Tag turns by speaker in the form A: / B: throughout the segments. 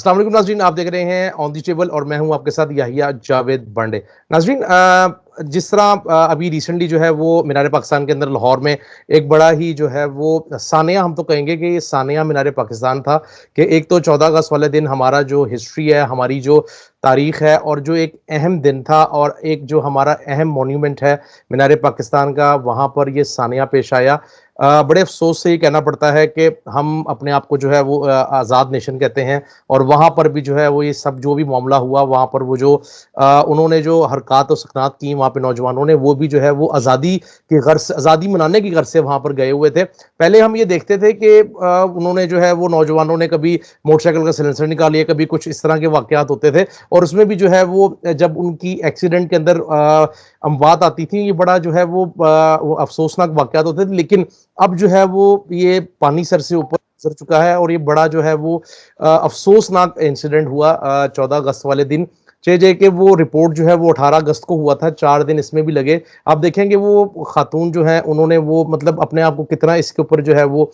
A: السلام علیکم ناظرین، آپ دیکھ رہے ہیں آن دی ٹیبل اور میں ہوں آپ کے ساتھ یحییٰ جاوید بانڈے۔ ناظرین، جس طرح ابھی ریسنٹلی جو ہے وہ مینار پاکستان کے اندر لاہور میں ایک بڑا ہی جو ہے وہ سانیہ، ہم تو کہیں گے کہ یہ سانیہ مینار پاکستان تھا کہ ایک تو 14 اگست والے دن ہمارا جو ہسٹری ہے، ہماری جو تاریخ ہے، اور جو ایک اہم دن تھا اور ایک جو ہمارا اہم مونیومنٹ ہے مینار پاکستان کا، وہاں پر یہ سانیہ پیش آیا۔ بڑے افسوس سے یہ کہنا پڑتا ہے کہ ہم اپنے آپ کو جو ہے وہ آزاد نیشن کہتے ہیں، اور وہاں پر بھی جو ہے وہ یہ سب جو بھی معاملہ ہوا، وہاں پر وہ جو انہوں نے جو حرکات و سکنات کی وہاں پہ نوجوانوں نے، وہ بھی جو ہے وہ آزادی کی غرض سے، آزادی منانے کی غرض سے وہاں پر گئے ہوئے تھے۔ پہلے ہم یہ دیکھتے تھے کہ انہوں نے جو ہے وہ نوجوانوں نے کبھی موٹر سائیکل کا سلنسر نکالیے، کبھی کچھ اس طرح کے واقعات ہوتے تھے، اور اس میں بھی جو ہے وہ جب ان کی ایکسیڈنٹ کے اندر اموات آتی تھیں، یہ بڑا جو ہے وہ افسوسناک واقعات ہوتے تھے۔ لیکن اب جو ہے وہ یہ پانی سر سے اوپر گزر چکا ہے، اور یہ بڑا جو ہے وہ افسوسناک انسیڈنٹ ہوا 14 اگست والے دن۔ کہ وہ رپورٹ جو ہے وہ 18 اگست کو ہوا تھا، 4 دن اس میں بھی لگے۔ آپ دیکھیں گے وہ خاتون جو ہیں، انہوں نے وہ مطلب اپنے آپ کو کتنا اس کے اوپر جو ہے وہ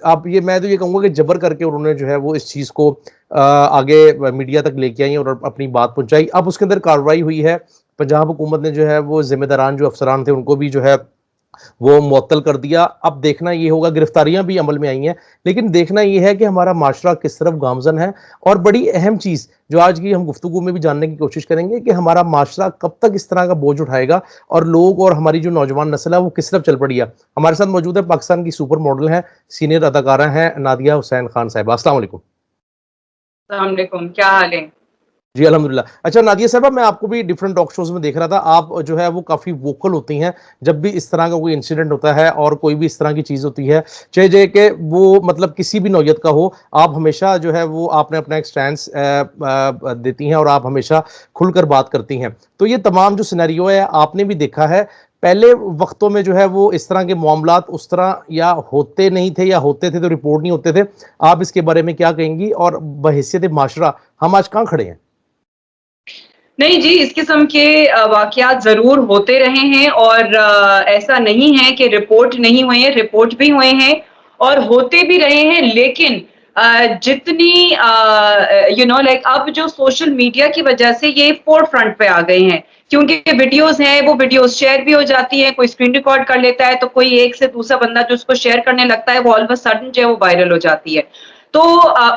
A: آپ یہ میں تو یہ کہوں گا کہ جبر کر کے انہوں نے جو ہے وہ اس چیز کو آگے میڈیا تک لے کے آئی اور اپنی بات پہنچائی۔ اب اس کے اندر کارروائی ہوئی ہے، پنجاب حکومت نے جو ہے وہ ذمہ داران جو افسران تھے ان کو بھی جو ہے وہ معطل کر دیا۔ اب دیکھنا یہ ہوگا، گرفتاریاں بھی عمل میں آئی ہیں، لیکن دیکھنا یہ ہے کہ ہمارا معاشرہ کس طرف گامزن ہے۔ اور بڑی اہم چیز جو آج کی ہم گفتگو میں بھی جاننے کی کوشش کریں گے کہ ہمارا معاشرہ کب تک اس طرح کا بوجھ اٹھائے گا، اور لوگ اور ہماری جو نوجوان نسل ہے وہ کس طرف چل پڑی ہے۔ ہمارے ساتھ موجود ہے پاکستان کی سپر ماڈل ہیں، سینئر اداکارہ ہیں نادیہ حسین خان صاحبہ۔ السلام علیکم۔
B: السلام علیکم، کیا حال ہے؟
A: جی الحمدللہ۔ اچھا نادیہ صاحبہ، میں آپ کو بھی ڈیفرنٹ ٹاک شوز میں دیکھ رہا تھا، آپ جو ہے وہ کافی ووکل ہوتی ہیں جب بھی اس طرح کا کوئی انسیڈنٹ ہوتا ہے اور کوئی بھی اس طرح کی چیز ہوتی ہے، چاہے کہ وہ مطلب کسی بھی نوعیت کا ہو، آپ ہمیشہ جو ہے وہ آپ نے اپنا ایک سٹینس دیتی ہیں اور آپ ہمیشہ کھل کر بات کرتی ہیں۔ تو یہ تمام جو سینیریو ہے آپ نے بھی دیکھا ہے، پہلے وقتوں میں جو ہے وہ اس طرح کے معاملات اس طرح یا ہوتے نہیں تھے، یا ہوتے تھے تو رپورٹ نہیں ہوتے تھے۔ آپ اس کے بارے میں کیا کہیں گی، اور بحیثیت معاشرہ ہم آج کہاں کھڑے ہیں؟
B: نہیں جی، اس قسم کے واقعات ضرور ہوتے رہے ہیں، اور ایسا نہیں ہے کہ رپورٹ نہیں ہوئے ہیں، رپورٹ بھی ہوئے ہیں اور ہوتے بھی رہے ہیں۔ لیکن جتنی لائک اب جو سوشل میڈیا کی وجہ سے یہ فور فرنٹ پہ آ گئے ہیں، کیونکہ ویڈیوز ہیں، وہ ویڈیوز شیئر بھی ہو جاتی ہیں، کوئی اسکرین ریکارڈ کر لیتا ہے تو کوئی ایک سے دوسرا بندہ جو اس کو شیئر کرنے لگتا ہے، وہ آل آف اے سڈن جو ہے وہ وائرل ہو جاتی ہے۔ تو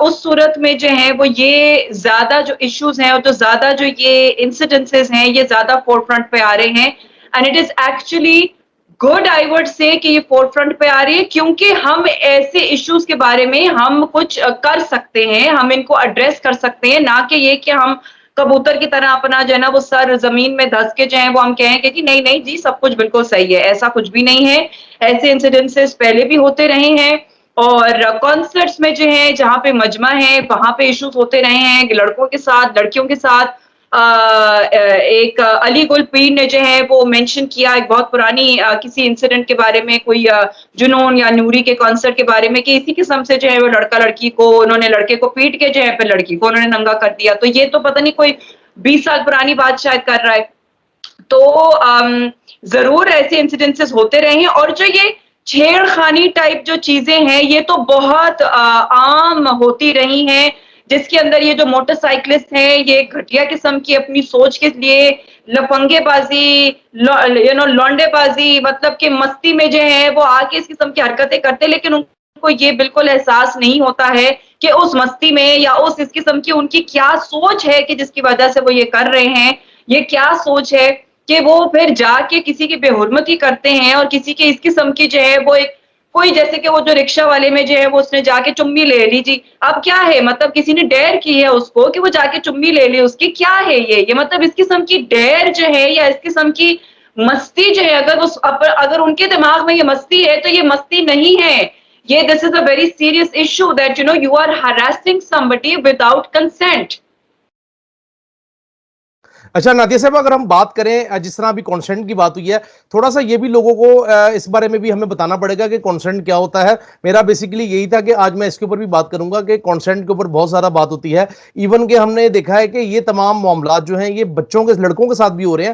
B: اس صورت میں جو ہے وہ یہ زیادہ جو ایشوز ہیں اور جو زیادہ جو یہ انسیڈنسز ہیں، یہ زیادہ فور فرنٹ پہ آ رہے ہیں۔ And it is actually good, I would say, کہ یہ فور فرنٹ پہ آ رہی ہے، کیونکہ ہم ایسے ایشوز کے بارے میں ہم کچھ کر سکتے ہیں، ہم ان کو ایڈریس کر سکتے ہیں، نہ کہ یہ کہ ہم کبوتر کی طرح اپنا جو ہے نا وہ سر زمین میں دھس کے جو ہے وہ ہم کہیں کہ نہیں نہیں جی سب کچھ بالکل صحیح ہے۔ ایسا کچھ بھی نہیں ہے، ایسے انسیڈنسز پہلے بھی ہوتے رہے ہیں، اور کانسرٹس میں جو ہے جہاں پہ مجمع ہے وہاں پہ ایشوز ہوتے رہے ہیں، لڑکوں کے ساتھ، لڑکیوں کے ساتھ۔ ایک علی گل پیر نے جو ہے وہ مینشن کیا ایک بہت پرانی کسی انسیڈنٹ کے بارے میں، کوئی جنون یا نوری کے کانسرٹ کے بارے میں، کہ اسی قسم سے جو ہے وہ لڑکا لڑکی کو، انہوں نے لڑکے کو پیٹ کے جو ہے پھر لڑکی کو انہوں نے ننگا کر دیا۔ تو یہ تو پتہ نہیں کوئی 20 سال پرانی بات شاید کر رہا ہے۔ تو ضرور ایسے انسیڈنسز ہوتے رہے ہیں، اور جو یہ چھیڑ خانی ٹائپ جو چیزیں ہیں یہ تو بہت عام ہوتی رہی ہیں، جس کے اندر یہ جو موٹر سائیکلسٹ ہیں یہ گھٹیا قسم کی اپنی سوچ کے لیے لفنگے بازی، لونڈے بازی، مطلب کہ مستی میں جو ہے وہ آ کے اس قسم کی حرکتیں کرتے، لیکن ان کو یہ بالکل احساس نہیں ہوتا ہے کہ اس مستی میں یا اس قسم کی ان کی کیا سوچ ہے کہ جس کی وجہ سے وہ یہ کر رہے ہیں۔ یہ کیا سوچ ہے کہ وہ پھر جا کے کسی کی بے حرمتی کرتے ہیں، اور کسی کے اس قسم کی جو ہے وہ ایک کوئی، جیسے کہ وہ جو رکشہ والے میں جو ہے وہ اس نے جا کے چمی لے لی جی۔ اب کیا ہے، مطلب کسی نے ڈیر کی ہے اس کو کہ وہ جا کے چمی لے لی، اس کی کیا ہے یہ مطلب اس قسم کی ڈیر جو ہے یا اس قسم کی مستی جو ہے، اگر ان کے دماغ میں یہ مستی ہے تو یہ مستی نہیں ہے، یہ this is a very serious issue that you are harassing somebody without consent۔
A: اچھا نادیہ صاحب، اگر ہم بات کریں جس طرح ابھی کانسنٹ کی بات ہوئی ہے، تھوڑا سا یہ بھی لوگوں کو اس بارے میں بھی ہمیں بتانا پڑے گا کہ کانسنٹ کیا ہوتا ہے۔ میرا بیسیکلی یہی تھا کہ آج میں اس کے اوپر بھی بات کروں گا کہ کانسنٹ کے اوپر بہت زیادہ بات ہوتی ہے، ایون کہ ہم نے دیکھا ہے کہ یہ تمام معاملات جو ہیں یہ بچوں کے، لڑکوں کے ساتھ بھی ہو رہے ہیں۔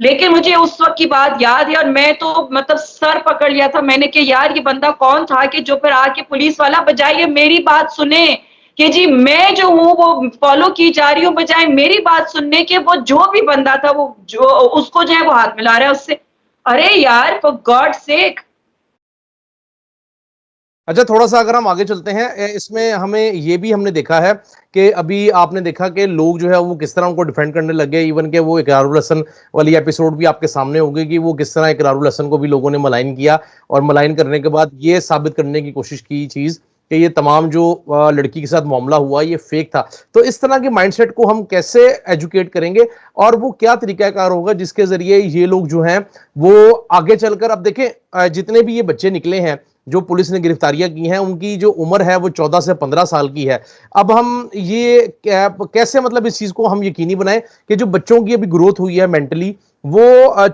B: لیکن مجھے اس وقت کی بات یاد ہے اور میں تو مطلب سر پکڑ لیا تھا. میں نے کہ یار یہ بندہ کون تھا کہ جو پھر آ کے پولیس والا بجائے میری بات سنے کہ جی میں جو ہوں وہ فالو کی جا رہی ہوں, بجائے میری بات سننے کے وہ جو بھی بندہ تھا وہ جو اس کو جو ہے وہ ہاتھ ملا رہا ہے اس سے. ارے یار فور گاڈ سیک.
A: اچھا تھوڑا سا اگر ہم آگے چلتے ہیں اس میں ہمیں یہ بھی ہم نے دیکھا ہے کہ ابھی آپ نے دیکھا کہ لوگ جو ہے وہ کس طرح ان کو ڈیفینڈ کرنے لگے, ایون کہ وہ اقرار الحسن والی ایپیسوڈ بھی آپ کے سامنے ہوگی کہ وہ کس طرح اقرار الحسن کو بھی لوگوں نے ملائن کیا, اور ملائن کرنے کے بعد یہ ثابت کرنے کی کوشش کی چیز کہ یہ تمام جو لڑکی کے ساتھ معاملہ ہوا یہ فیک تھا. تو اس طرح کے مائنڈ سیٹ کو ہم کیسے ایجوکیٹ کریں گے, اور وہ کیا طریقہ کار ہوگا جس کے ذریعے یہ لوگ جو ہیں وہ آگے چل کر, اب دیکھیں جتنے بھی یہ بچے نکلے ہیں جو پولیس نے گرفتاریاں کی ہیں ان کی جو عمر ہے وہ 14 سے 15 سال کی ہے. اب ہم یہ کیسے مطلب اس چیز کو ہم یقینی بنائیں کہ جو بچوں کی ابھی گروتھ ہوئی ہے مینٹلی, وہ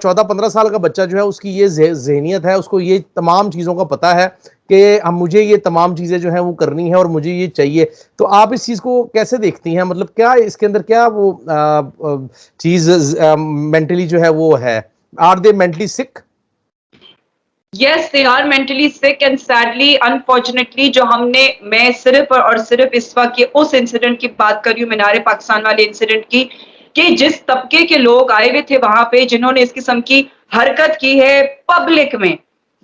A: 14-15 سال کا بچہ جو ہے اس کی یہ ذہنیت ہے, اس کو یہ تمام چیزوں کا پتہ ہے کہ مجھے یہ تمام چیزیں جو ہیں وہ کرنی ہے اور مجھے یہ چاہیے. تو آپ اس چیز کو کیسے دیکھتی ہیں, مطلب کیا اس کے اندر کیا وہ چیز مینٹلی جو ہے وہ ہے, آر دے مینٹلی سک؟
B: Yes, they are mentally sick and sadly, unfortunately, جو ہم نے, میں صرف اور صرف اس وقت اس انسیڈنٹ کی بات کر رہی ہوں, مینار پاکستان والے انسیڈنٹ کی, کہ جس طبقے کے لوگ آئے ہوئے تھے وہاں پہ جنہوں نے اس قسم کی حرکت کی ہے پبلک میں,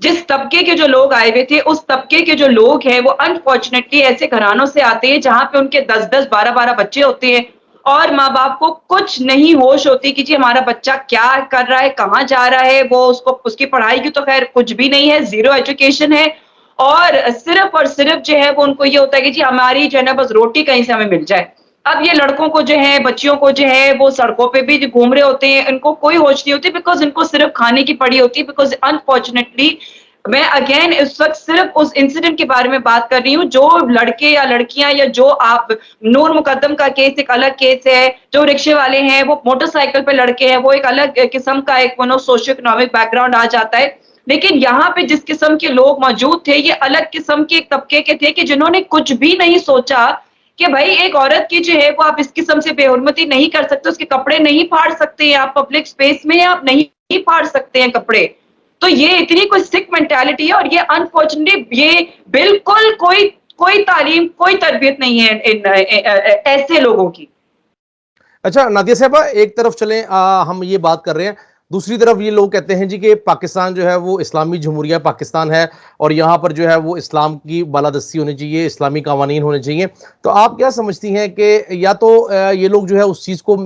B: جس طبقے کے جو لوگ آئے ہوئے تھے اس طبقے کے جو لوگ ہیں وہ انفارچونیٹلی ایسے گھرانوں سے آتے ہیں جہاں پہ ان کے 10-10 12-12 بچے ہوتے ہیں اور ماں باپ کو کچھ نہیں ہوش ہوتی کہ جی ہمارا بچہ کیا کر رہا ہے, کہاں جا رہا ہے, وہ اس کی پڑھائی کی تو خیر کچھ بھی نہیں ہے, زیرو ایجوکیشن ہے, اور صرف جو ہے وہ ان کو یہ ہوتا ہے کہ جی ہماری جو ہے نا بس روٹی کہیں سے ہمیں مل جائے. اب یہ لڑکوں کو جو ہے, بچیوں کو جو ہے وہ سڑکوں پہ بھی گھوم رہے ہوتے ہیں, ان کو کوئی ہوش نہیں ہوتی بیکاز ان کو صرف کھانے کی پڑی ہوتی ہے. بیکاز انفارچونیٹلی میں اگین اس وقت صرف اس انسیڈنٹ کے بارے میں بات کر رہی ہوں, جو لڑکے یا لڑکیاں یا جو آپ, نور مقدم کا کیس ایک الگ کیس ہے, جو رکشے والے ہیں وہ موٹر سائیکل پہ لڑکے ہیں وہ ایک الگ قسم کا ایک سوشو اکنامک بیک گراؤنڈ آ جاتا ہے. لیکن یہاں پہ جس قسم کے لوگ موجود تھے یہ الگ قسم کے ایک طبقے کے تھے کہ جنہوں نے کچھ بھی نہیں سوچا کہ بھائی ایک عورت کی جو ہے وہ آپ اس قسم سے بے حرمتی نہیں کر سکتے, اس کے کپڑے نہیں پھاڑ سکتے ہیں آپ پبلک اسپیس میں, آپ نہیں پھاڑ سکتے ہیں کپڑے. تو یہ اتنی کوئی سک مینٹالٹی ہے, اور یہ انفارچونیٹلی یہ بالکل کوئی تعلیم کوئی تربیت نہیں ہے ایسے لوگوں کی.
A: اچھا نادیہ صاحبہ, ایک طرف چلیں ہم یہ بات کر رہے ہیں, دوسری طرف یہ لوگ کہتے ہیں جی کہ پاکستان جو ہے وہ اسلامی جمہوریہ پاکستان ہے اور یہاں پر جو ہے وہ اسلام کی بالادستی ہونی چاہیے, اسلامی قوانین ہونے چاہیے. تو آپ کیا سمجھتی ہیں کہ یا تو یہ لوگ جو ہے اس چیز کو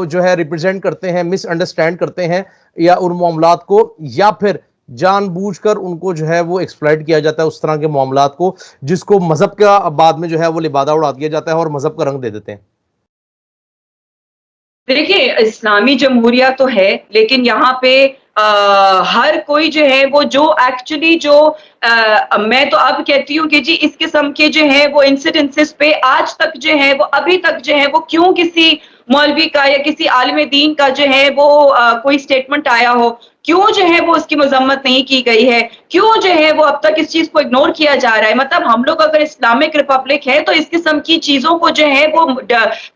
A: جو ہے ریپرزینٹ کرتے ہیں, مس انڈرسٹینڈ کرتے ہیں یا ان معاملات کو, یا پھر جان بوجھ کر ان کو جو ہے وہ ایکسپلائٹ کیا جاتا ہے اس طرح کے معاملات کو جس کو مذہب کا بعد میں جو ہے وہ لبادہ اڑا دیا جاتا ہے اور مذہب کا رنگ دے دیتے ہیں؟
B: دیکھیے اسلامی جمہوریہ تو ہے لیکن یہاں پہ ہر کوئی جو ہے وہ جو ایکچولی جو میں تو اب کہتی ہوں کہ جی اس قسم کے جو ہے وہ انسیڈنسز پہ آج تک جو ہے وہ ابھی تک جو ہے وہ کیوں کسی مولوی کا یا کسی عالم دین کا جو ہے وہ کوئی سٹیٹمنٹ آیا ہو, کیوں جو ہے وہ اس کی مذمت نہیں کی گئی ہے, کیوں جو ہے وہ اب تک اس چیز کو اگنور کیا جا رہا ہے. مطلب ہم لوگ اگر اسلامک ریپبلک ہے تو اس قسم کی چیزوں کو جو ہے وہ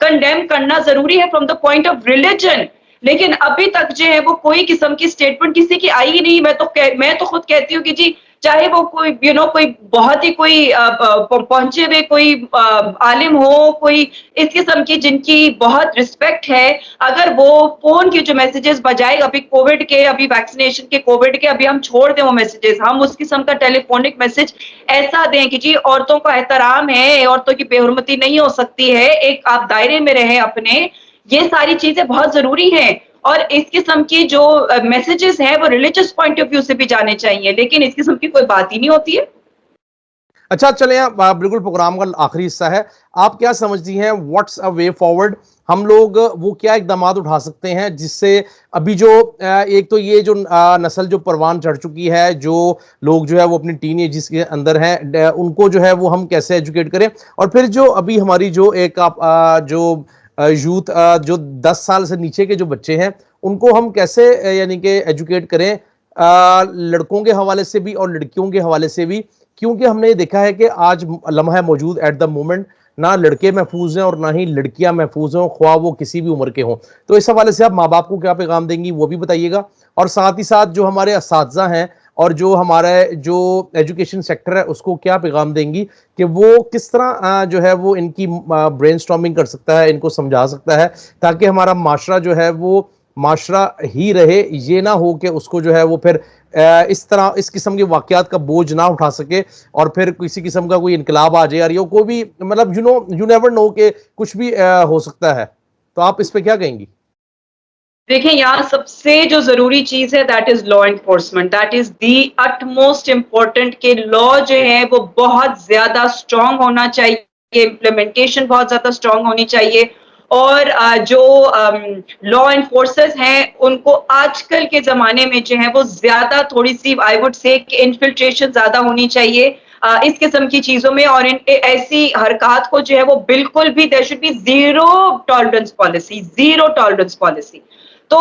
B: کنڈیم کرنا ضروری ہے from the point of religion. لیکن ابھی تک جو ہے وہ کوئی قسم کی سٹیٹمنٹ کسی کی آئی ہی نہیں. میں تو خود کہتی ہوں کہ جی چاہے وہ کوئی کوئی بہت ہی کوئی پہنچے ہوئے کوئی عالم ہو, کوئی اس قسم کی جن کی بہت رسپیکٹ ہے, اگر وہ فون کے جو میسیجز بجائے ابھی کووڈ کے, ابھی ویکسینیشن کے, کووڈ کے, ابھی ہم چھوڑ دیں وہ میسیجز, ہم اس قسم کا ٹیلی فونک میسج ایسا دیں کہ جی عورتوں کا احترام ہے, عورتوں کی بے حرمتی نہیں ہو سکتی ہے, ایک آپ دائرے میں رہیں اپنے, یہ ساری چیزیں بہت ضروری ہیں. اور اس قسم کی جو میسیجز ہیں وہ ریلیجس پوائنٹ آف ویو سے بھی جانے چاہیے, لیکن اس قسم کی کوئی بات ہی نہیں ہوتی ہے.
A: اچھا چلیں بالکل پروگرام کا آخری حصہ ہے, آپ کیا سمجھتی ہیں واٹس اے وے فارورڈ, ہم لوگ وہ کیا اقدامات اٹھا سکتے ہیں جس سے ابھی جو ایک تو یہ جو نسل جو پروان چڑھ چکی ہے, جو لوگ جو ہے وہ اپنی ٹین ایجز کے اندر ہیں, ان کو جو ہے وہ ہم کیسے ایجوکیٹ کریں, اور پھر جو ابھی ہماری جو ایک جو یوتھ جو 10 سال سے نیچے کے جو بچے ہیں ان کو ہم کیسے یعنی کہ ایجوکیٹ کریں, لڑکوں کے حوالے سے بھی اور لڑکیوں کے حوالے سے بھی, کیونکہ ہم نے یہ دیکھا ہے کہ آج لمحہ موجود ایٹ دا مومنٹ نہ لڑکے محفوظ ہیں اور نہ ہی لڑکیاں محفوظ ہوں، خواہ وہ کسی بھی عمر کے ہوں. تو اس حوالے سے آپ ماں باپ کو کیا پیغام دیں گی وہ بھی بتائیے گا، اور ساتھ ہی ساتھ جو ہمارے اساتذہ ہیں اور جو ہمارا جو ایجوکیشن سیکٹر ہے اس کو کیا پیغام دیں گی کہ وہ کس طرح جو ہے وہ ان کی برین سٹارمنگ کر سکتا ہے، ان کو سمجھا سکتا ہے، تاکہ ہمارا معاشرہ جو ہے وہ معاشرہ ہی رہے، یہ نہ ہو کہ اس کو جو ہے وہ پھر اس طرح اس قسم کے واقعات کا بوجھ نہ اٹھا سکے اور پھر کسی قسم کا کوئی انقلاب آ جائے اور یہ کوئی بھی مطلب یو نیور نو کہ کچھ بھی ہو سکتا ہے. تو آپ اس پہ کیا کہیں گی؟
B: دیکھیں یہاں سب سے جو ضروری چیز ہے that is law enforcement, that is the it most important کہ لا جو ہے وہ بہت زیادہ اسٹرانگ ہونا چاہیے، امپلیمنٹیشن بہت زیادہ اسٹرانگ ہونی چاہیے، اور جو لا انفورسرز ہیں ان کو آج کل کے زمانے میں جو ہے وہ زیادہ تھوڑی سی آئی وڈ سے انفلٹریشن زیادہ ہونی چاہیے اس قسم کی چیزوں میں، اور ان ایسی حرکات کو جو ہے وہ بالکل بھی there should be zero tolerance policy, zero tolerance policy. تو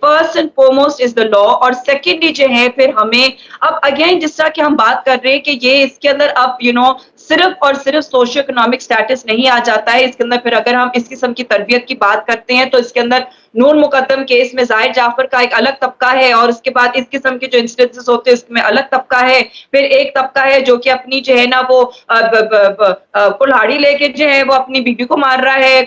B: first and foremost is the law, اور سیکنڈلی جو ہے پھر ہمیں اب اگین جس طرح کہ ہم بات کر رہے ہیں کہ یہ اس کے اندر اب صرف اور صرف سوشو اکنامک سٹیٹس نہیں آ جاتا ہے اس کے اندر، پھر اگر ہم اس قسم کی تربیت کی بات کرتے ہیں تو اس کے اندر نون مقدم کیس میں زاہد جعفر کا ایک الگ طبقہ ہے، اور اس کے بعد اس قسم کے جو انسٹنسز ہوتے ہیں اس میں الگ طبقہ ہے، پھر ایک طبقہ ہے جو کہ اپنی جو ہے نا وہ کلہاڑی لے کے جو ہے وہ اپنی بیوی کو مار رہا ہے،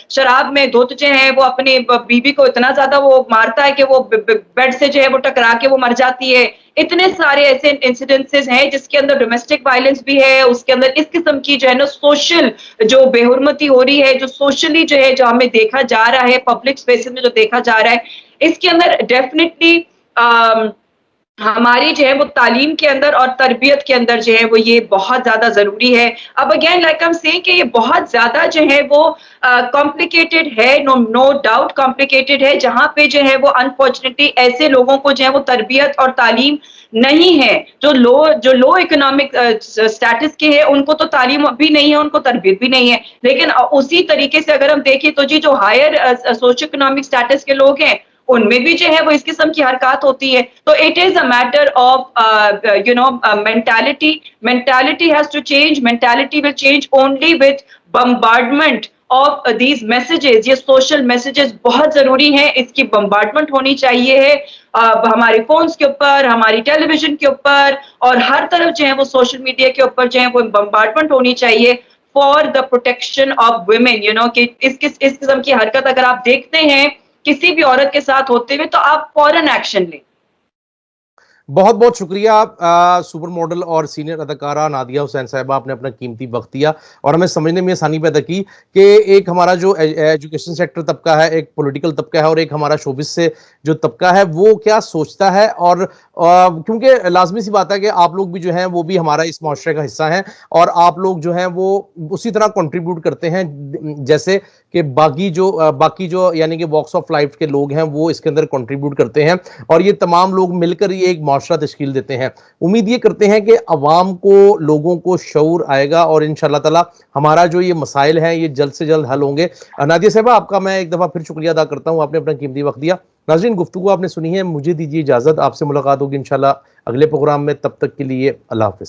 B: شراب میں دھت جو ہے وہ اپنی بیوی کو اتنا زیادہ وہ مارتا ہے کہ وہ بیڈ سے جو ہے وہ ٹکرا کے وہ مر جاتی ہے. اتنے سارے ایسے انسیڈنسز ہیں جس کے اندر ڈومیسٹک وائلنس بھی ہے، اس کے اندر اس قسم کی جو ہے نا سوشل جو بے حرمتی ہو رہی ہے، جو سوشلی جو ہے جو ہمیں دیکھا جا رہا ہے پبلک اسپیسز میں جو دیکھا جا رہا ہے، اس کے اندر ڈیفینیٹلی ہماری جو ہے وہ تعلیم کے اندر اور تربیت کے اندر جو ہے وہ یہ بہت زیادہ ضروری ہے. اب اگین لائک ہم سیئنگ کہ یہ بہت زیادہ جو ہے وہ کمپلیکیٹڈ ہے، نو ڈاؤٹ کمپلیکیٹڈ ہے، جہاں پہ جو ہے وہ انفارچونیٹلی ایسے لوگوں کو جو ہے وہ تربیت اور تعلیم نہیں ہے، جو لو اکنامک سٹیٹس کے ہیں ان کو تو تعلیم بھی نہیں ہے، ان کو تربیت بھی نہیں ہے. لیکن اسی طریقے سے اگر ہم دیکھیں تو جو ہائر سوشو اکنامک سٹیٹس کے لوگ ہیں ان میں بھی جو ہے وہ اس قسم کی حرکات ہوتی ہے. تو it is a matter of mentality has to change. Mentality will change only with bombardment of these messages. یہ سوشل میسیجز بہت ضروری ہیں، اس کی بمبارڈمنٹ ہونی چاہیے ہے ہمارے فونز کے اوپر، ہماری ٹیلی ویژن کے اوپر، اور ہر طرف جو ہے وہ سوشل میڈیا کے اوپر جو ہے وہ بمبارڈمنٹ ہونی چاہیے for the protection of women. کہ اس قسم کی حرکت اگر آپ دیکھتے ہیں کسی بھی عورت کے ساتھ ہوتے ہوئے تو آپ فوراً ایکشن لیں.
A: بہت بہت شکریہ سپر ماڈل اور سینئر اداکارہ نادیہ حسین صاحبہ، آپ نے اپنا قیمتی وقت دیا اور ہمیں سمجھنے میں آسانی پیدا کی کہ ایک ہمارا جو ایجوکیشن سیکٹر طبقہ ہے، ایک پولیٹیکل طبقہ ہے اور ایک ہمارا شوبز سے جو طبقہ ہے وہ کیا سوچتا ہے، اور کیونکہ لازمی سی بات ہے کہ آپ لوگ بھی جو ہیں وہ بھی ہمارا اس معاشرے کا حصہ ہیں، اور آپ لوگ جو ہیں وہ اسی طرح کنٹریبیوٹ کرتے ہیں جیسے کہ باقی جو یعنی کہ واکس آف لائف کے لوگ ہیں وہ اس کے اندر کنٹریبیوٹ کرتے ہیں، اور یہ تمام لوگ مل کر یہ ایک معاشرہ تشکیل دیتے ہیں. امید یہ کرتے ہیں کہ عوام کو، لوگوں کو شعور آئے گا اور انشاءاللہ تعالی ہمارا جو یہ مسائل ہیں یہ جلد سے جلد حل ہوں گے. نادیہ صاحبہ آپ کا میں ایک دفعہ پھر شکریہ ادا کرتا ہوں، آپ نے اپنا قیمتی وقت دیا. ناظرین گفتگو آپ نے سنی ہے، مجھے دیجیے اجازت، آپ سے ملاقات ہوگی انشاءاللہ اگلے پروگرام میں، تب تک کے لیے اللہ حافظ.